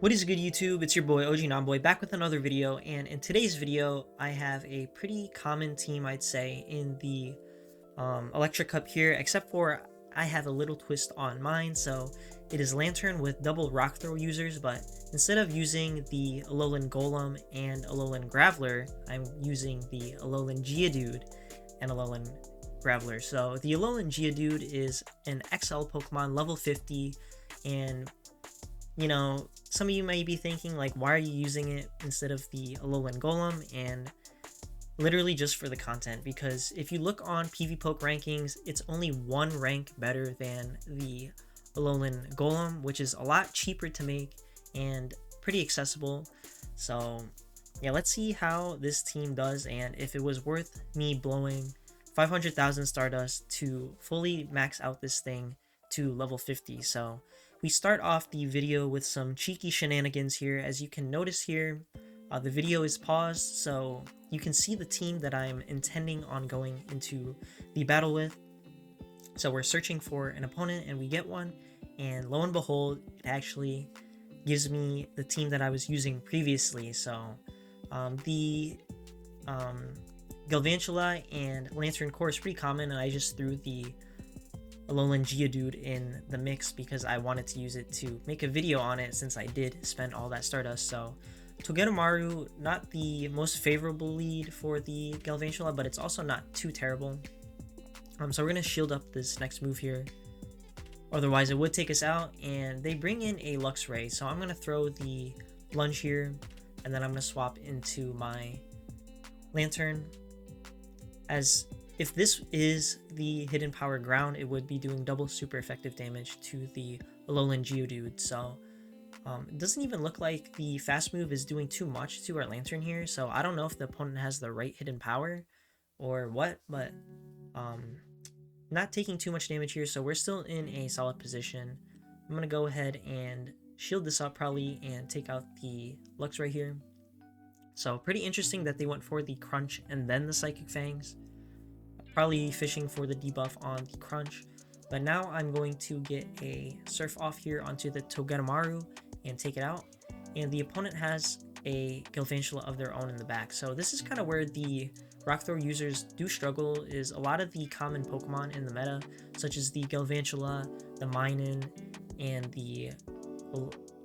What is good, YouTube? It's your boy OG Nonboy back with another video, and in today's video I have a pretty common team, I'd say, in the Electric Cup here, except for I have a little twist on mine. So it is Lantern with double rock throw users, but instead of using the ALOLAN Golem and ALOLAN Graveler, I'm using the ALOLAN Geodude and ALOLAN Graveler. So the ALOLAN Geodude is an XL Pokemon, level 50, and you know, some of you may be thinking, like, why are you using it instead of the ALOLAN Golem? And literally just for the content, because if you look on PvPoke rankings, it's only one rank better than the ALOLAN Golem, which is a lot cheaper to make and pretty accessible. So yeah, let's see how this team does and if it was worth me blowing 500,000 Stardust to fully max out this thing to level 50. So we start off the video with some cheeky shenanigans here. As you can notice here, the video is paused, so you can see the team that I'm intending on going into the battle with. So we're searching for an opponent and we get one, and lo and behold, it actually gives me the team that I was using previously. So the Galvantula and Lantern Core is pretty common, and I just threw the ALOLAN Geodude in the mix because I wanted to use it to make a video on it since I did spend all that Stardust. So Togedemaru, not the most favorable lead for the Galvantula, but it's also not too terrible. So we're going to shield up this next move here. Otherwise it would take us out, and they bring in a Luxray. So I'm going to throw the Lunge here, and then I'm going to swap into my Lantern. As if this is the hidden power ground, it would be doing double super effective damage to the ALOLAN Geodude. So it doesn't even look like the fast move is doing too much to our Lantern here. So I don't know if the opponent has the right hidden power or what, but not taking too much damage here. So we're still in a solid position. I'm going to go ahead and shield this up probably and take out the Lux right here. So pretty interesting that they went for the Crunch and then the Psychic Fangs. Probably fishing for the debuff on the Crunch. But now I'm going to get a Surf off here onto the Togedemaru and take it out. And the opponent has a Galvantula of their own in the back. So this is kind of where the Rock Throw users do struggle, is a lot of the common Pokemon in the meta, such as the Galvantula, the Minun, and the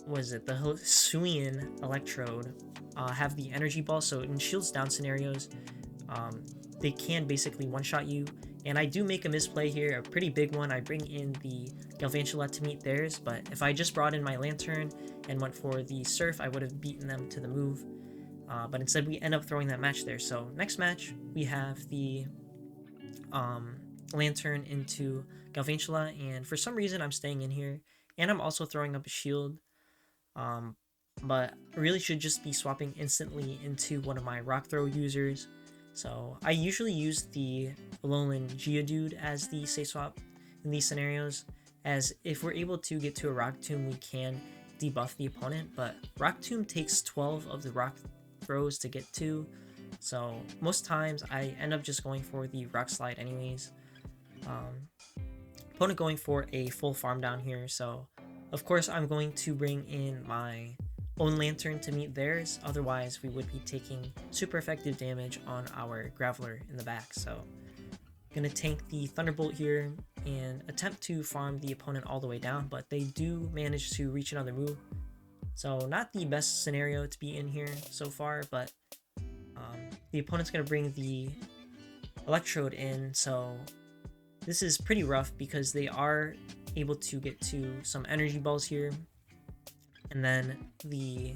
Hisuian Electrode have the Energy Ball. So in shields down scenarios, they can basically one-shot you, and I do make a misplay here, a pretty big one. I bring in the Galvantula to meet theirs, but if I just brought in my Lantern and went for the Surf, I would have beaten them to the move, but instead we end up throwing that match there. So next match, we have the Lantern into Galvantula, and for some reason I'm staying in here, and I'm also throwing up a shield, but I really should just be swapping instantly into one of my Rock Throw users. So I usually use the ALOLAN Geodude as the safe swap in these scenarios, as if we're able to get to a Rock Tomb, we can debuff the opponent, but Rock Tomb takes 12 of the Rock Throws to get to, so most times I end up just going for the Rock Slide anyways. Opponent going for a full farm down here, so of course I'm going to bring in my own Lantern to meet theirs, otherwise we would be taking super effective damage on our Graveler in the back. So gonna tank the Thunderbolt here and attempt to farm the opponent all the way down, but they do manage to reach another move. So not the best scenario to be in here so far, but the opponent's gonna bring the Electrode in, so this is pretty rough because they are able to get to some energy balls here. And then the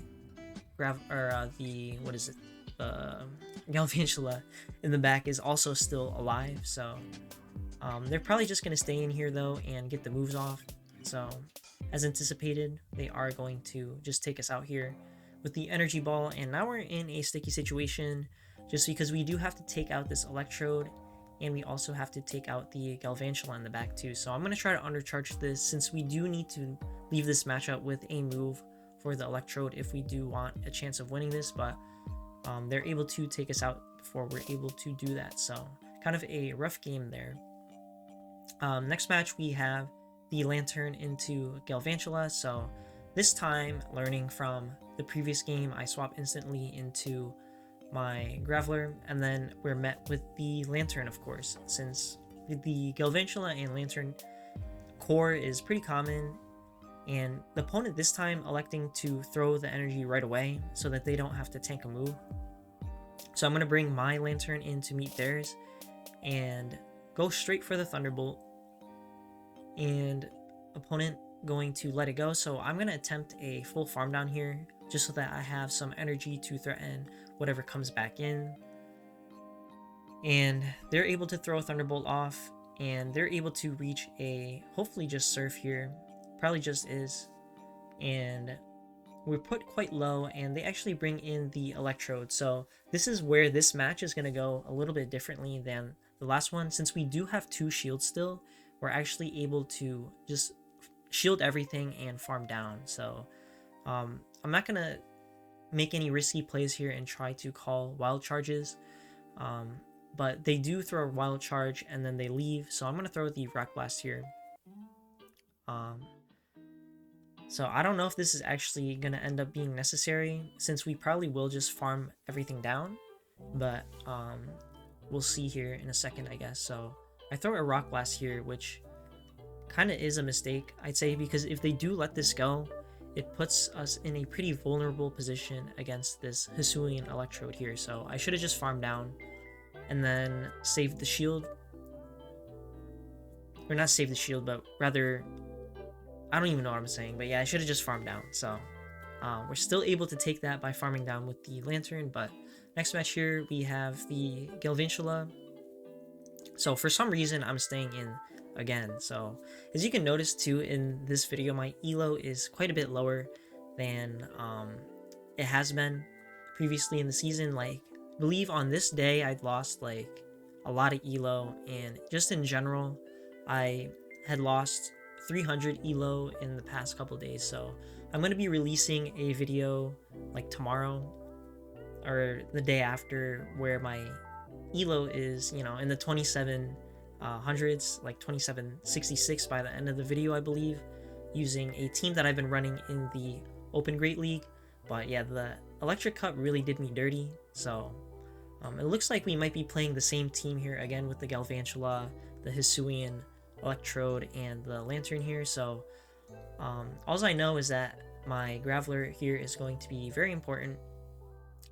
Galvantula in the back is also still alive, so they're probably just going to stay in here though and get the moves off. So as anticipated, they are going to just take us out here with the energy ball, and now we're in a sticky situation just because we do have to take out this Electrode, and we also have to take out the Galvantula in the back too. So I'm going to try to undercharge this, since we do need to leave this matchup with a move for the Electrode if we do want a chance of winning this, but they're able to take us out before we're able to do that. So kind of a rough game there. Next match, we have the Lantern into Galvantula. So this time, learning from the previous game, I swap instantly into my Graveler, and then we're met with the Lantern, of course, since the Galvantula and Lantern core is pretty common, and the opponent this time electing to throw the energy right away so that they don't have to tank a move. So I'm going to bring my Lantern in to meet theirs and go straight for the Thunderbolt, and opponent going to let it go. So I'm going to attempt a full farm down here just so that I have some energy to threaten whatever comes back in. And they're able to throw a Thunderbolt off, and they're able to reach a hopefully just Surf here, probably just is, and we're put quite low, and they actually bring in the Electrode. So this is where this match is going to go a little bit differently than the last one. Since we do have 2 shields still, we're actually able to just shield everything and farm down. So I'm not going to make any risky plays here and try to call wild charges, but they do throw a wild charge and then they leave, so I'm going to throw the Rock Blast here. So I don't know if this is actually going to end up being necessary, since we probably will just farm everything down, but we'll see here in a second, I guess. So I throw a Rock Blast here, which kind of is a mistake, I'd say, because if they do let this go, it puts us in a pretty vulnerable position against this Hisuian Electrode here. So I should have just farmed down and then saved the shield. Or not saved the shield, but rather, I don't even know what I'm saying, but yeah, I should have just farmed down. So we're still able to take that by farming down with the Lantern. But next match here, we have the Galvantula. So for some reason, I'm staying in again. So as you can notice too, in this video, my elo is quite a bit lower than it has been previously in the season. Like, I believe on this day I'd lost like a lot of elo, and just in general I had lost 300 elo in the past couple days. So I'm going to be releasing a video like tomorrow or the day after where my elo is, you know, in the 2700s, like 2766 by the end of the video, I believe, using a team that I've been running in the Open Great League. But yeah, the Electric Cup really did me dirty, so it looks like we might be playing the same team here again with the Galvantula, the Hisuian Electrode, and the Lantern here. So all I know is that my Graveler here is going to be very important,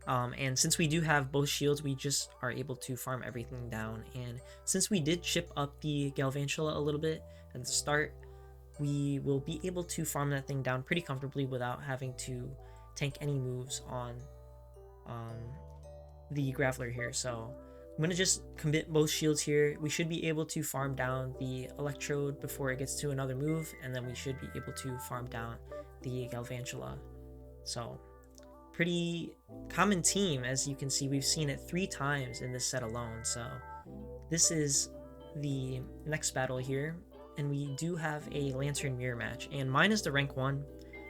and since we do have both shields, we just are able to farm everything down. And since we did chip up the Galvantula a little bit at the start, we will be able to farm that thing down pretty comfortably without having to tank any moves on the Graveler here. So I'm going to just commit both shields here. We should be able to farm down the Electrode before it gets to another move, and then we should be able to farm down the Galvantula. So pretty common team, as you can see. We've seen it 3 times in this set alone. So this is the next battle here, and we do have a Lantern mirror match, and mine is the rank 1,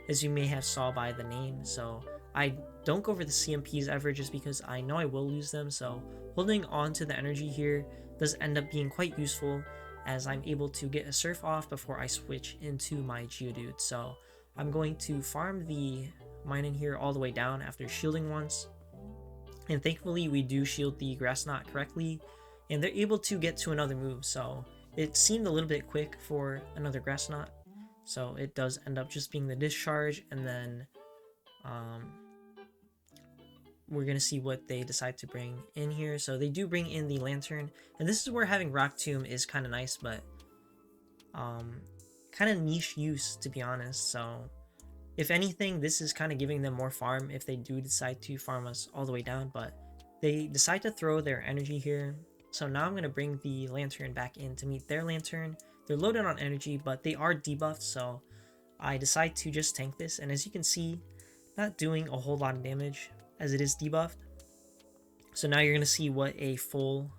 as you may have saw by the name. So I don't go over the CMPs ever, just because I know I will lose them. So holding on to the energy here does end up being quite useful, as I'm able to get a Surf off before I switch into my Geodude. So I'm going to farm the mine in here all the way down after shielding once, and thankfully we do shield the Grass Knot correctly, and they're able to get to another move. So it seemed a little bit quick for another Grass Knot, so it does end up just being the discharge, and then we're gonna see what they decide to bring in here. So they do bring in the Lantern, and this is where having Rock Tomb is kind of nice, but kind of niche use, to be honest. So if anything, this is kind of giving them more farm if they do decide to farm us all the way down, but they decide to throw their energy here. So now I'm going to bring the Lantern back in to meet their Lantern. They're loaded on energy, but they are debuffed, so I decide to just tank this. And as you can see, not doing a whole lot of damage as it is debuffed. So now you're going to see what a full,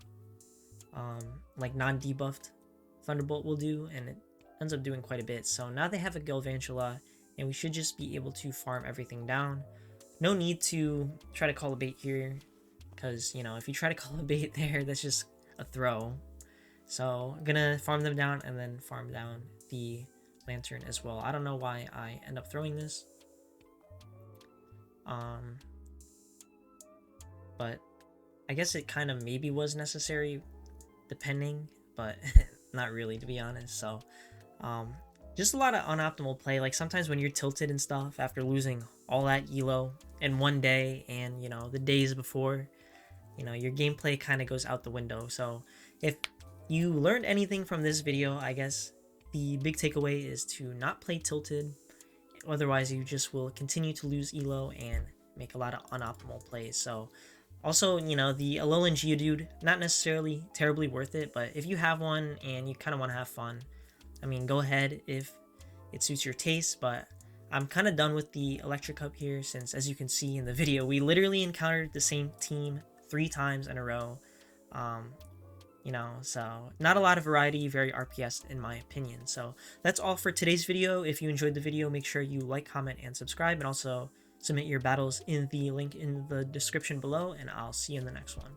like non-debuffed Thunderbolt will do, and it ends up doing quite a bit. So now they have a Galvantula, and we should just be able to farm everything down. No need to try to call a bait here, because, you know, if you try to call a bait there, that's just a throw. So I'm gonna farm them down and then farm down the lantern as well. I don't know why I end up throwing this. But I guess it kind of maybe was necessary depending, but not really, to be honest. So just a lot of unoptimal play. Like sometimes when you're tilted and stuff after losing all that elo in one day and, you know, the days before, you know, your gameplay kind of goes out the window. So if you learned anything from this video, I guess the big takeaway is to not play tilted. Otherwise, you just will continue to lose elo and make a lot of unoptimal plays. So also, you know, the ALOLAN GEODUDE, not necessarily terribly worth it, but if you have one and you kind of want to have fun, I mean, go ahead if it suits your taste. But I'm kind of done with the electric cup here, since as you can see in the video, we literally encountered the same team 3 times in a row. You know, so not a lot of variety, very RPS in my opinion. So that's all for today's video. If you enjoyed the video, make sure you like, comment, and subscribe, and also submit your battles in the link in the description below, and I'll see you in the next one.